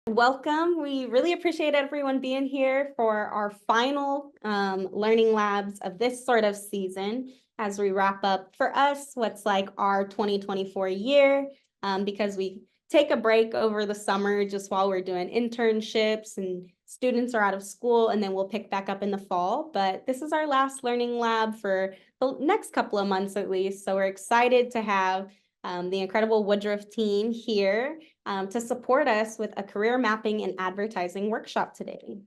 Welcome. We really appreciate everyone being here for our final learning labs of this sort of season as we wrap up for us what's like our 2024 year, because we take a break over the summer just while we're doing internships and students are out of school, and then we'll pick back up in the fall. But this is our last learning lab for the next couple of months at least. So we're excited to have the incredible Woodruff team here to support us with a career mapping and advertising workshop today.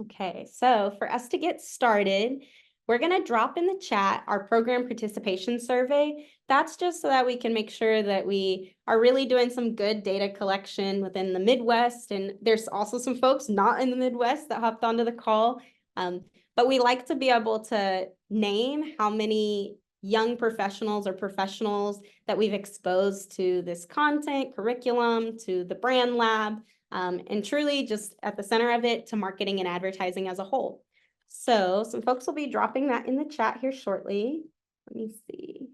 Okay, so for us to get started, we're going to drop in the chat our program participation survey. That's just so that we can make sure that we are really doing some good data collection within the Midwest. And there's also some folks not in the Midwest that hopped onto the call. But we like to be able to name how many young professionals or professionals that we've exposed to this content, curriculum, to the BrandLab, and truly just at the center of it to marketing and advertising as a whole. So some folks will be dropping that in the chat here shortly. Let me see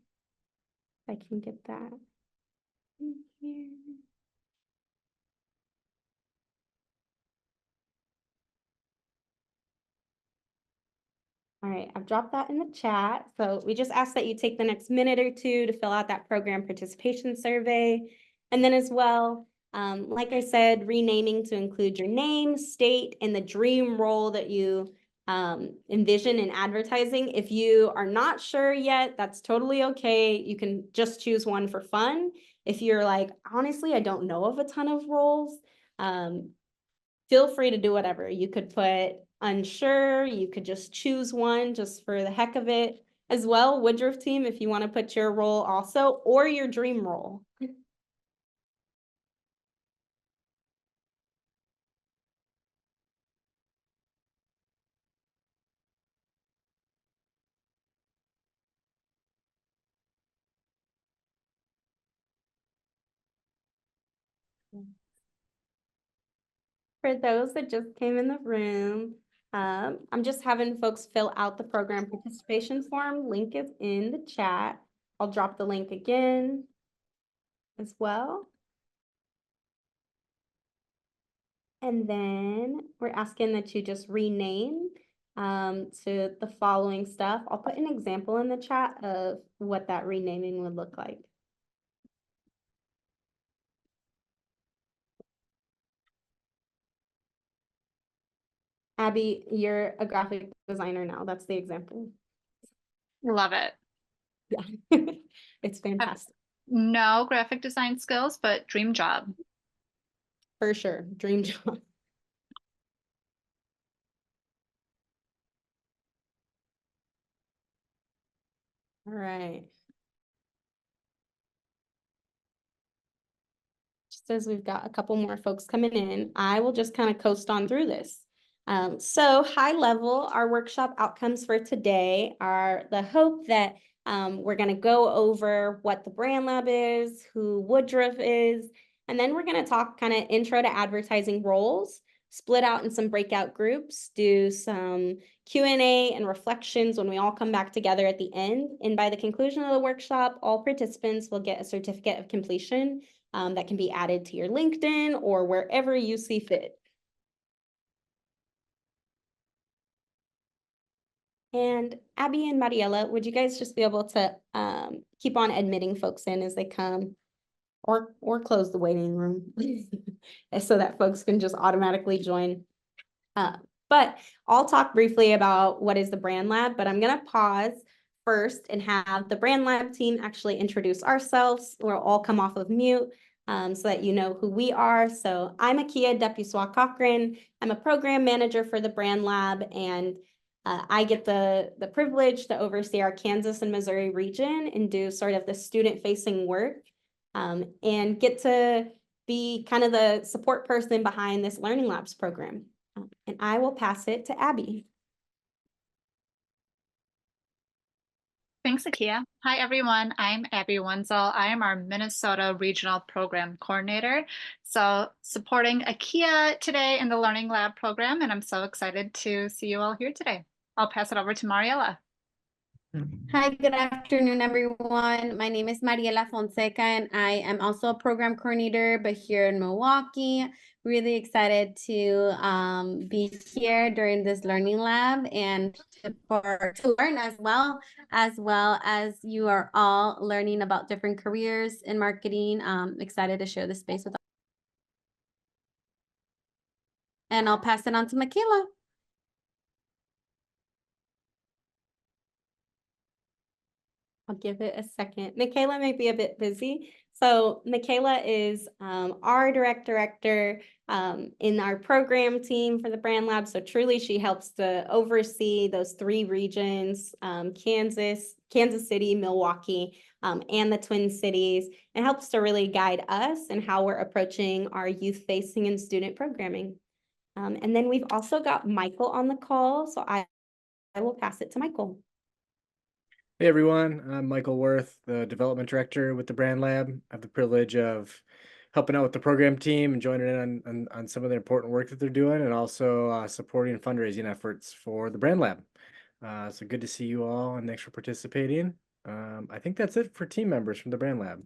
if I can get that in here. All right, I've dropped that in the chat. So we just ask that you take the next minute or two to fill out that program participation survey. And then as well, like I said, renaming to include your name, state, and the dream role that you envision in advertising. If you are not sure yet, that's totally okay. You can just choose one for fun. If you're like, honestly, I don't know of a ton of roles, feel free to do whatever. You could put unsure, you could just choose one just for the heck of it. As well, Woodruff team, if you want to put your role also, or your dream role. For those that just came in the room, I'm just having folks fill out the program participation form. Link is in the chat. I'll drop the link again as well. And then we're asking that you just rename to the following stuff. I'll put an example in the chat of what that renaming would look like. Abby, you're a graphic designer now. That's the example. Love it. Yeah, it's fantastic. No graphic design skills, but dream job. For sure, dream job. All right. Just as we've got a couple more folks coming in, I will just kind of coast on through this. So high level, our workshop outcomes for today are the hope that we're going to go over what the BrandLab is, who Woodruff is, and then we're going to talk kind of intro to advertising roles, split out in some breakout groups, do some Q&A and reflections when we all come back together at the end. And by the conclusion of the workshop, all participants will get a certificate of completion that can be added to your LinkedIn or wherever you see fit. And Abby and Mariela, would you guys just be able to keep on admitting folks in as they come, or close the waiting room so that folks can just automatically join? But I'll talk briefly about what is the BrandLab, but I'm going to pause first and have the BrandLab team actually introduce ourselves. We'll all come off of mute so that you know who we are. So I'm Akia Depuswa-Cochran. I'm a program manager for the BrandLab, and I get the privilege to oversee our Kansas and Missouri region and do sort of the student-facing work and get to be kind of the support person behind this Learning Labs program. And I will pass it to Abby. Thanks, Akia. Hi, everyone. I'm Abby Wenzel. I am our Minnesota Regional Program Coordinator. So supporting Akia today in the Learning Lab program, and I'm so excited to see you all here today. I'll pass it over to Mariela. Hi, good afternoon, everyone. My name is Mariela Fonseca, and I am also a program coordinator, but here in Milwaukee. Really excited to be here during this learning lab and to learn as well as you are all learning about different careers in marketing. Excited to share this space with. And I'll pass it on to Michaela. I'll give it a second. Michaela may be a bit busy. So Michaela is our direct director in our program team for the BrandLab. So truly she helps to oversee those three regions, Kansas City, Milwaukee, and the Twin Cities, and helps to really guide us and how we're approaching our youth-facing and student programming. And then we've also got Michael on the call. So I will pass it to Michael. Hey everyone, I'm Michael Worth, the development director with the BrandLab. I have the privilege of helping out with the program team and joining in on some of the important work that they're doing, and also supporting fundraising efforts for the BrandLab. So good to see you all, and thanks for participating. I think that's it for team members from the BrandLab.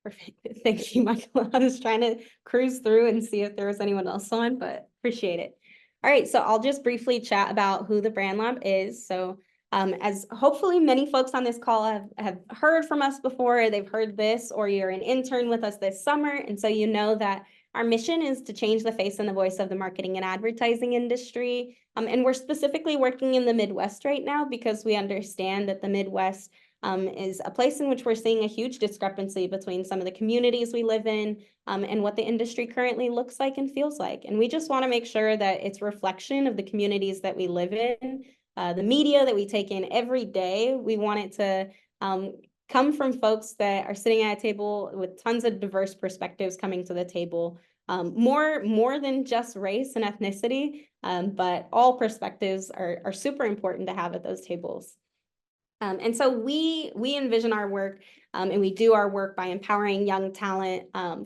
Perfect. Thank you, Michael. I was trying to cruise through and see if there was anyone else on, but appreciate it. All right, so I'll just briefly chat about who the BrandLab is. So as hopefully many folks on this call have heard from us before, they've heard this, or you're an intern with us this summer. And so you know that our mission is to change the face and the voice of the marketing and advertising industry. And we're specifically working in the Midwest right now because we understand that the Midwest is a place in which we're seeing a huge discrepancy between some of the communities we live in and what the industry currently looks like and feels like. And we just want to make sure that it's a reflection of the communities that we live in, the media that we take in every day. We want it to come from folks that are sitting at a table with tons of diverse perspectives coming to the table. More than just race and ethnicity, but all perspectives are super important to have at those tables. And so we envision our work and we do our work by empowering young talent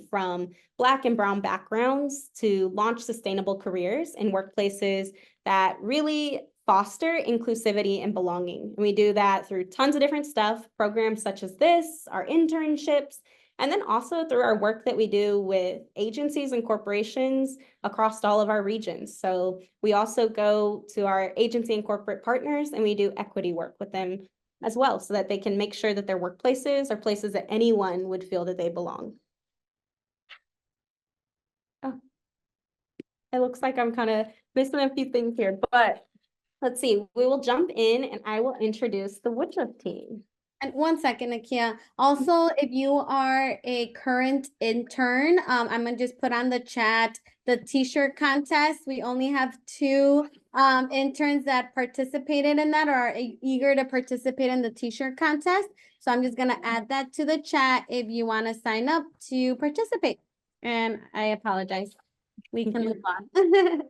from Black and Brown backgrounds to launch sustainable careers in workplaces that really foster inclusivity and belonging. And we do that through tons of different stuff, programs such as this, our internships, and then also through our work that we do with agencies and corporations across all of our regions. So we also go to our agency and corporate partners and we do equity work with them as well, so that they can make sure that their workplaces are places that anyone would feel that they belong. Oh, it looks like I'm kind of missing a few things here, but let's see. We will jump in and I will introduce the Woodruff team. And one second, Nakia. Also, if you are a current intern, I'm gonna just put on the chat the t-shirt contest. We only have 2 interns that participated in that or are eager to participate in the t-shirt contest. So I'm just gonna add that to the chat if you want to sign up to participate. And I apologize. We can move on.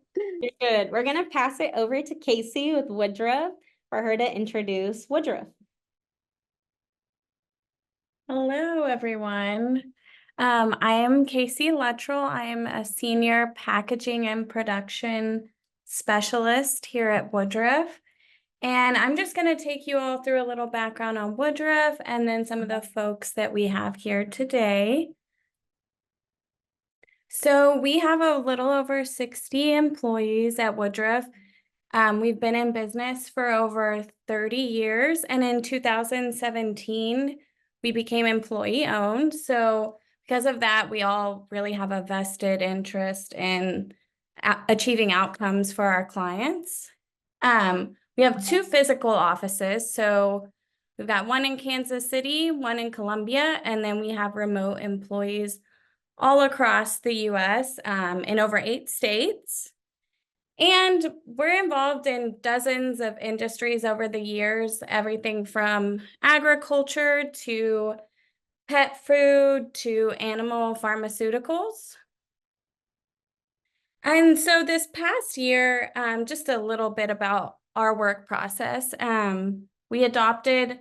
You're good. We're gonna pass it over to Casey with Woodruff for her to introduce Woodruff. Hello, everyone. I am Casey Luttrell. I am a senior packaging and production specialist here at Woodruff. And I'm just going to take you all through a little background on Woodruff and then some of the folks that we have here today. So we have a little over 60 employees at Woodruff. We've been in business for over 30 years, and in 2017, we became employee owned. So because of that, we all really have a vested interest in achieving outcomes for our clients. We have 2 physical offices. So we've got one in Kansas City, one in Columbia, and then we have remote employees all across the US in over 8 states. And we're involved in dozens of industries over the years, everything from agriculture to pet food to animal pharmaceuticals. And so this past year, just a little bit about our work process. We adopted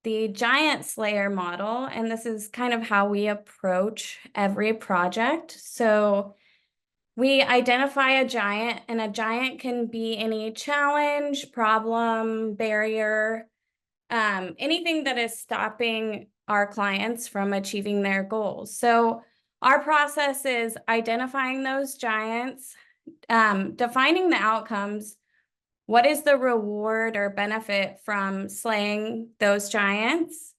the giant slayer model, and this is kind of how we approach every project. So we identify a giant, and a giant can be any challenge, problem, barrier anything that is stopping our clients from achieving their goals. So our process is identifying those giants, defining the outcomes. What is the reward or benefit from slaying those giants?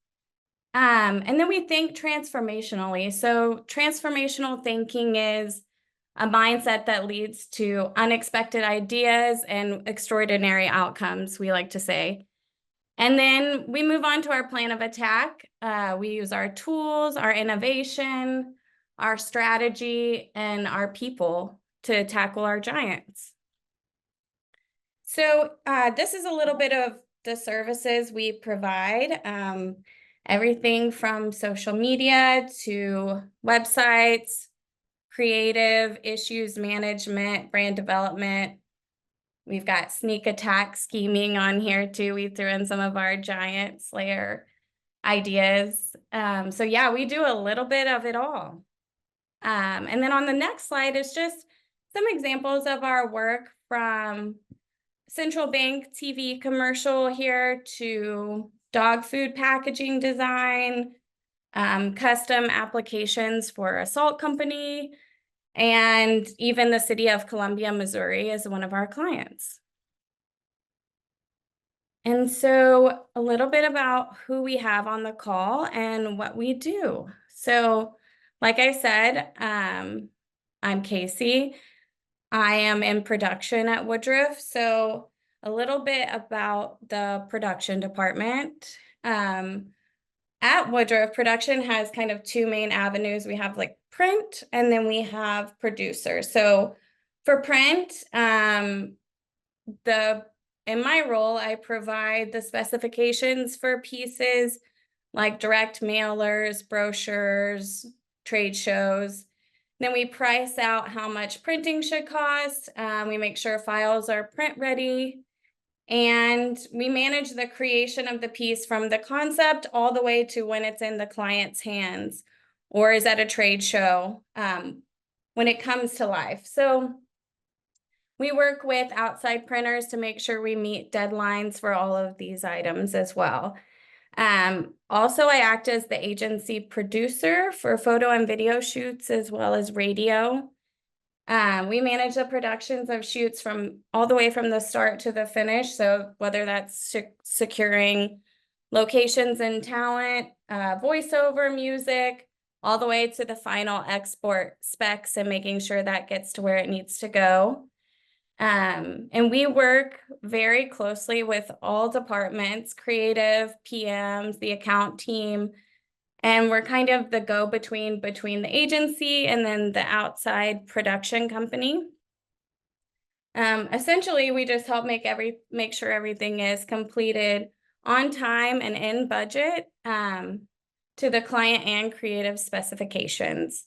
And then we think transformationally. So transformational thinking is a mindset that leads to unexpected ideas and extraordinary outcomes, we like to say. And then we move on to our plan of attack. We use our tools, our innovation, our strategy, and our people to tackle our giants. So this is a little bit of the services we provide. Everything from social media to websites, creative issues management, brand development. We've got sneak attack scheming on here too. We threw in some of our giant slayer ideas. So yeah, we do a little bit of it all. And then on the next slide is just some examples of our work, from central bank TV commercial here to dog food packaging design, custom applications for a salt company, and even the city of Columbia, Missouri is one of our clients. And so a little bit about who we have on the call and what we do. So like I said, I'm Casey. I am in production at Woodruff. So a little bit about the production department. At Woodruff, production has kind of two main avenues. We have like print, and then we have producer. So for print, in my role, I provide the specifications for pieces like direct mailers, brochures, trade shows. Then we price out how much printing should cost. We make sure files are print ready. And we manage the creation of the piece from the concept all the way to when it's in the client's hands or is at a trade show when it comes to life. So we work with outside printers to make sure we meet deadlines for all of these items as well. Also, I act as the agency producer for photo and video shoots as well as radio. We manage the productions of shoots from all the way from the start to the finish. So whether that's securing locations and talent, voiceover, music, all the way to the final export specs and making sure that gets to where it needs to go. And we work very closely with all departments, creative, PMs, the account team, and we're kind of the go-between between the agency and then the outside production company. Essentially, we just help make sure everything is completed on time and in budget to the client and creative specifications.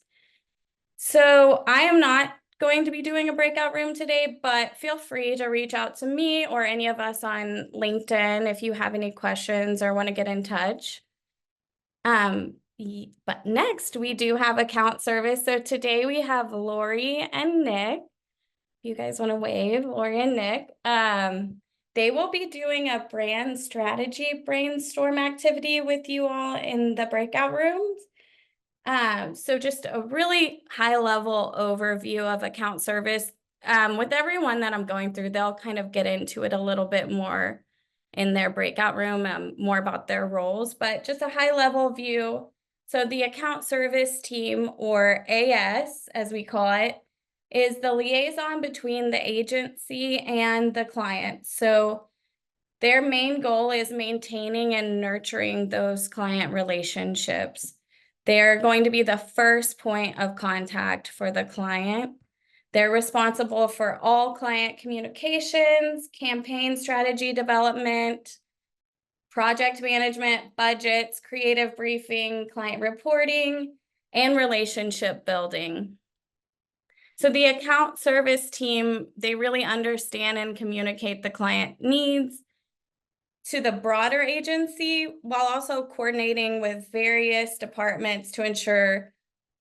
So I am not going to be doing a breakout room today, but feel free to reach out to me or any of us on LinkedIn if you have any questions or want to get in touch. But next we do have account service. So today we have Lori and Nick. You guys want to wave, Lori and Nick. They will be doing a brand strategy brainstorm activity with you all in the breakout rooms. So just a really high level overview of account service. With everyone that I'm going through, they'll kind of get into it a little bit more in their breakout room, more about their roles, but just a high level view. So the account service team, or AS as we call it, is the liaison between the agency and the client. So their main goal is maintaining and nurturing those client relationships. They're going to be the first point of contact for the client. They're responsible for all client communications, campaign strategy development, project management, budgets, creative briefing, client reporting, and relationship building. So the account service team, they really understand and communicate the client needs to the broader agency while also coordinating with various departments to ensure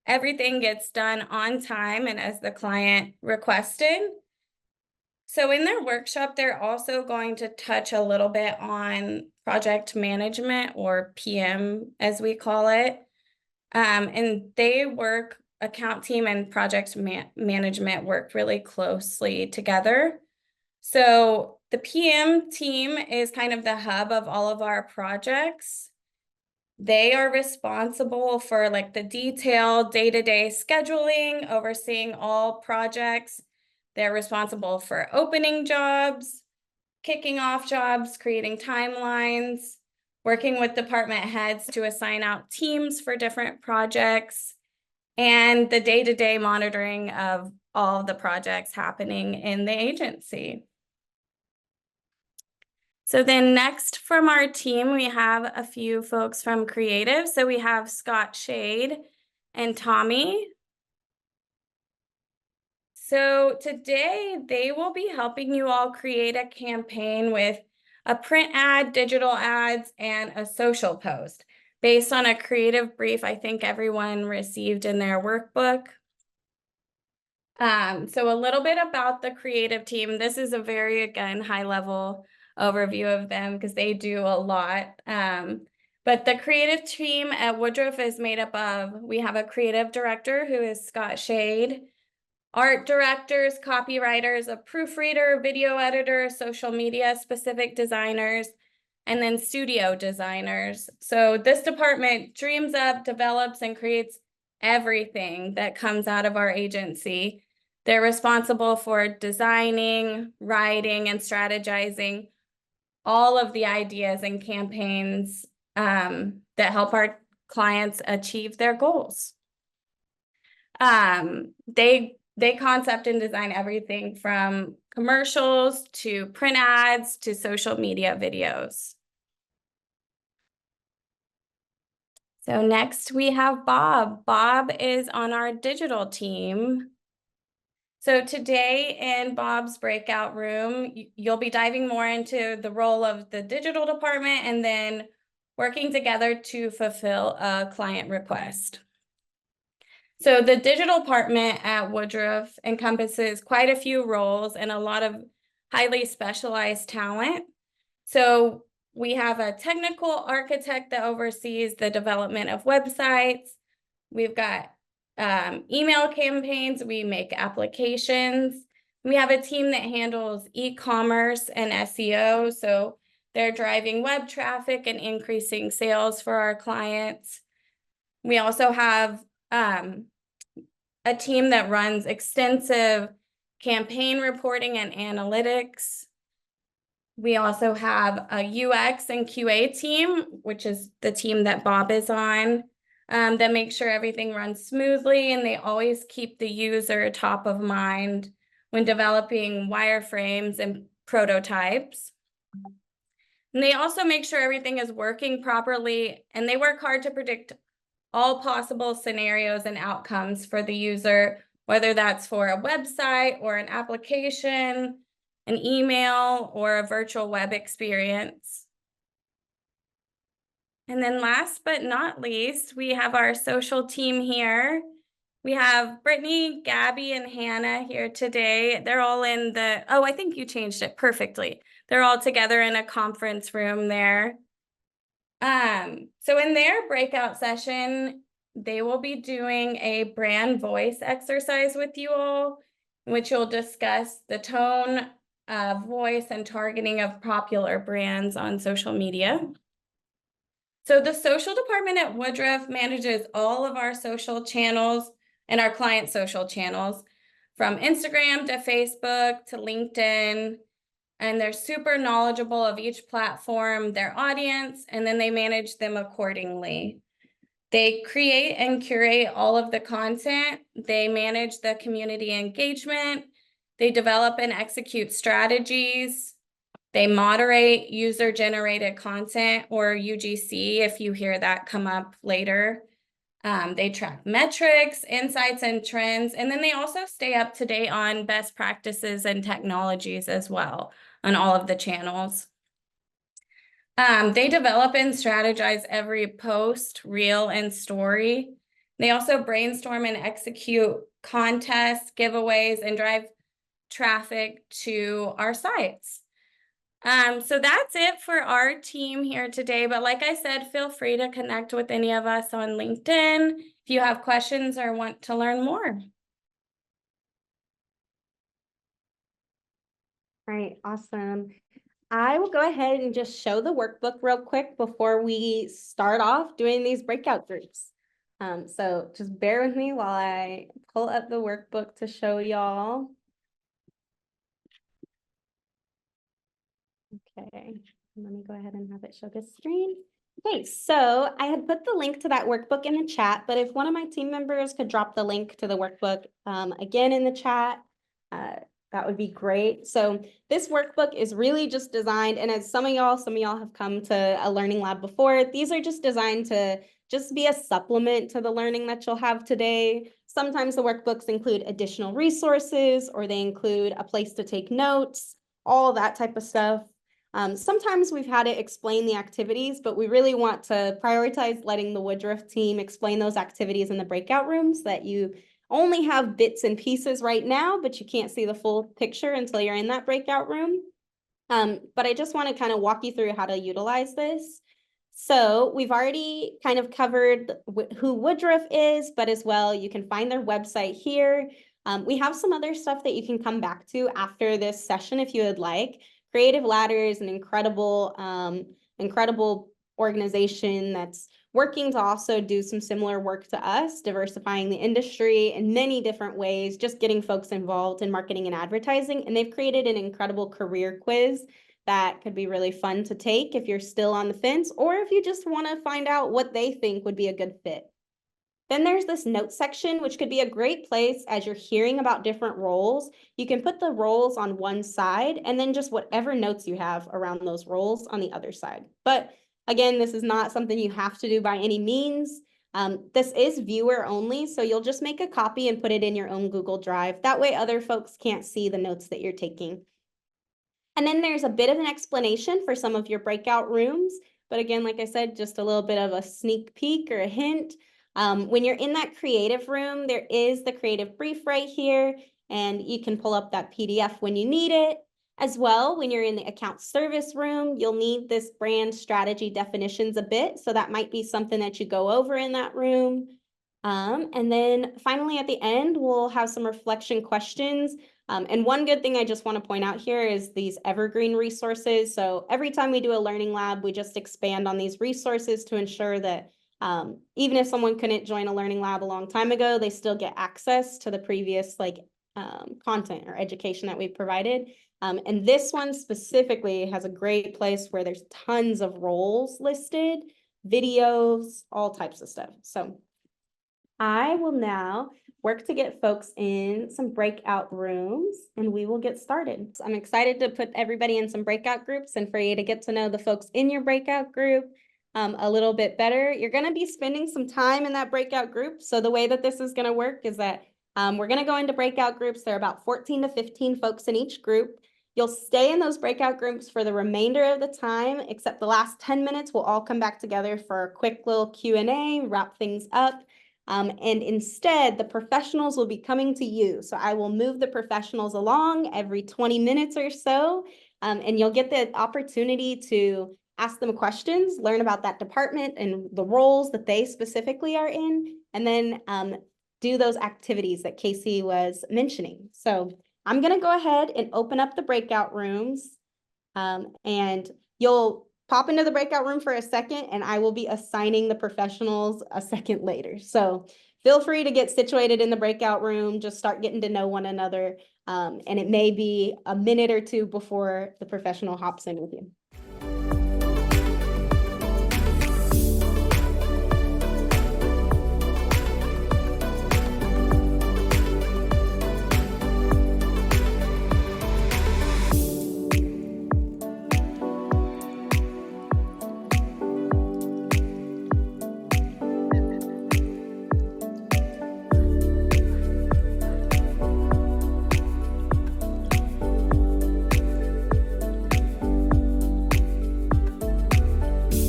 everything gets done on time and as the client requested. So in their workshop, they're also going to touch a little bit on project management, or PM as we call it. And account team and project management work really closely together. So the PM team is kind of the hub of all of our projects. They are responsible for like the detailed day-to-day scheduling, overseeing all projects. They're responsible for opening jobs, kicking off jobs, creating timelines, working with department heads to assign out teams for different projects, and the day-to-day monitoring of all of the projects happening in the agency. So then next from our team, we have a few folks from creative. So we have Scott Shade and Tommy. So today they will be helping you all create a campaign with a print ad, digital ads, and a social post based on a creative brief I think everyone received in their workbook. So a little bit about the creative team. This is a very, again, high level overview of them because they do a lot. But the creative team at Woodruff is made up of, we have a creative director who is Scott Shade, art directors, copywriters, a proofreader, video editor, social media specific designers, and then studio designers. So this department dreams up, develops, and creates everything that comes out of our agency. They're responsible for designing, writing, and strategizing all of the ideas and campaigns that help our clients achieve their goals. They concept and design everything from commercials to print ads to social media videos. So next we have Bob. Bob is on our digital team. So today in Bob's breakout room, you'll be diving more into the role of the digital department and then working together to fulfill a client request. So the digital department at Woodruff encompasses quite a few roles and a lot of highly specialized talent. So we have a technical architect that oversees the development of websites. We've got email campaigns, we make applications. We have a team that handles e-commerce and SEO. So they're driving web traffic and increasing sales for our clients. We also have a team that runs extensive campaign reporting and analytics. We also have a UX and QA team, which is the team that Bob is on, that makes sure everything runs smoothly, and they always keep the user top of mind when developing wireframes and prototypes. And they also make sure everything is working properly, and they work hard to predict all possible scenarios and outcomes for the user, whether that's for a website or an application, an email, or a virtual web experience. And then last but not least, we have our social team here. We have Brittany, Gabby, and Hannah here today. They're all in the, oh, I think you changed it perfectly. They're all together in a conference room there. So in their breakout session, they will be doing a brand voice exercise with you all, in which you'll discuss the tone of voice and targeting of popular brands on social media. So the social department at Woodruff manages all of our social channels and our client social channels, from Instagram to Facebook to LinkedIn. And they're super knowledgeable of each platform, their audience, and then they manage them accordingly. They create and curate all of the content. They manage the community engagement. They develop and execute strategies. They moderate user-generated content, or UGC, if you hear that come up later. They track metrics, insights, and trends, and then they also stay up to date on best practices and technologies as well on all of the channels. They develop and strategize every post, reel, and story. They also brainstorm and execute contests, giveaways, and drive traffic to our sites. So that's it for our team here today. But like I said, feel free to connect with any of us on LinkedIn if you have questions or want to learn more. All right, awesome. I will go ahead and just show the workbook real quick before we start off doing these breakout groups. So just bear with me while I pull up the workbook to show y'all. Okay, let me go ahead and have it show this screen. Okay, so I had put the link to that workbook in the chat, but if one of my team members could drop the link to the workbook again in the chat, that would be great. So this workbook is really just designed, and as some of y'all have come to a learning lab before, these are just designed to just be a supplement to the learning that you'll have today. Sometimes the workbooks include additional resources, or they include a place to take notes, all that type of stuff. Sometimes we've had it explain the activities, but we really want to prioritize letting the Woodruff team explain those activities in the breakout rooms that you only have bits and pieces right now, but you can't see the full picture until you're in that breakout room. But I just want to kind of walk you through how to utilize this. So we've already kind of covered who Woodruff is, but as well, you can find their website here. We have some other stuff that you can come back to after this session if you would like. Creative Ladder is an incredible organization that's working to also do some similar work to us, diversifying the industry in many different ways, just getting folks involved in marketing and advertising. And they've created an incredible career quiz that could be really fun to take if you're still on the fence, or if you just want to find out what they think would be a good fit. Then there's this notes section, which could be a great place as you're hearing about different roles. You can put the roles on one side and then just whatever notes you have around those roles on the other side. But again, this is not something you have to do by any means. This is viewer only, so you'll just make a copy and put it in your own Google Drive. That way other folks can't see the notes that you're taking. And then there's a bit of an explanation for some of your breakout rooms. But again, like I said, just a little bit of a sneak peek or a hint. When you're in that creative room, there is the creative brief right here, and you can pull up that PDF when you need it. As well, when you're in the account service room, you'll need this brand strategy definitions a bit. So that might be something that you go over in that room. And then finally at the end, we'll have some reflection questions. And one good thing I just want to point out here is these evergreen resources. So every time we do a learning lab, we just expand on these resources to ensure that even if someone couldn't join a learning lab a long time ago, they still get access to the previous content or education that we've provided. And this one specifically has a great place where there's tons of roles listed, videos, all types of stuff. So I will now work to get folks in some breakout rooms, and we will get started. So I'm excited to put everybody in some breakout groups and for you to get to know the folks in your breakout group a little bit better. You're going to be spending some time in that breakout group. So the way that this is going to work is that we're going to go into breakout groups. There are about 14 to 15 folks in each group. You'll stay in those breakout groups for the remainder of the time, except the last 10 minutes, we'll all come back together for a quick little Q&A, wrap things up. And instead, the professionals will be coming to you. So I will move the professionals along every 20 minutes or so, and you'll get the opportunity to ask them questions, learn about that department and the roles that they specifically are in, and then do those activities that Casey was mentioning. So I'm going to go ahead and open up the breakout rooms, and you'll pop into the breakout room for a second, and I will be assigning the professionals a second later. So feel free to get situated in the breakout room, just start getting to know one another, and it may be a minute or two before the professional hops in with you.